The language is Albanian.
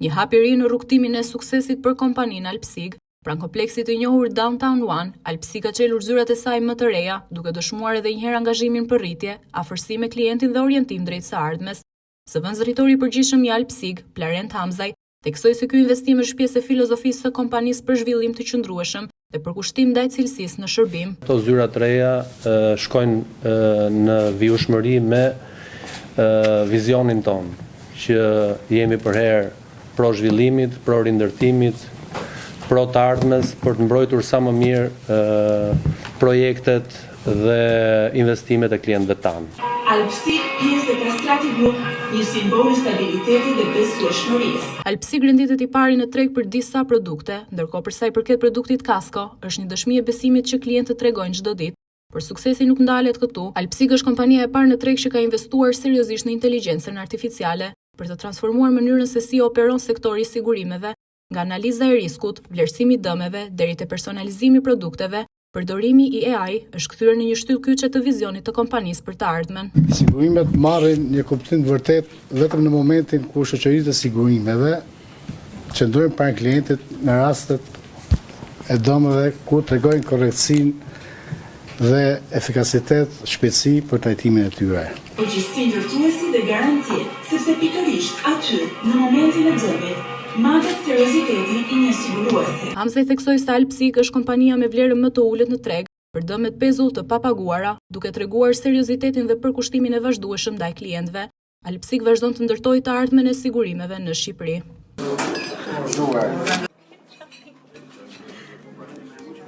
Një hap i ri në rrugtimin e suksesit për kompaninë Alpsig. Pranë kompleksit të njohur Downtown One, Alpsig ka çelur zyrat e saj më të reja, duke dëshmuar edhe një herë angazhimin për rritje, afërsi me klientin dhe orientim drejt së ardhmes. Zëvendës drejtori i përgjithshëm i Alpsig, Plarent Hamzaj, theksoi se ky investim është pjesë e filozofisë së kompanisë për zhvillim të qëndrueshëm dhe përkushtim ndaj cilësisë në shërbim. Këto zyra të reja shkojnë në vijshmëri me vizionin ton, që jemi përherë pro zhvillimit, pro rindërtimit, pro të ardhmes, për të mbrojtur sa më mirë projektet dhe investimet e klientëve tanë. Alpsig, pjesë e Kastrati Group, një simbol i stabilitetit dhe besueshmërisë. Alpsig renditet i pari në treg për disa produkte, ndërkohë për sa i përket produktit Kasko, është një dëshmi e besimit që klientët tregojnë çdo ditë. Por suksesi nuk ndalet këtu. Alpsig është kompania e parë në treg që ka investuar seriozisht në inteligjencën artificiale për të transformuar mënyrën se si operon sektori i sigurimeve, nga analiza e riskut, vlerësimi i dëmeve deri te personalizimi i produkteve. Përdorimi i AI është kthyer në një shtyllkyçe të vizionit të kompanisë për të ardhmen. Sigurimet marrin një kuptim të vërtet vetëm në momentin ku shoqëritë e sigurimeve qëndrojnë para klientit në rastet e dëmeve ku tregojnë korrektësinë dhe efikasitet, shpejtësi për trajtimin e tyre. Përgjegjësi ndërtuesi dhe garancie, sepse pikërisht aty, në momentin e dëmit, matet serioziteti i një siguruesi. Hamzaj theksoi se Alpsig është kompania me vlerën më të ulët në treg për dëmet pezull të papaguara, duke treguar seriozitetin dhe përkushtimin e vazhdueshëm ndaj klientëve. Alpsig vazhdon të ndërtojë të ardhmen e sigurimeve në Shqipëri.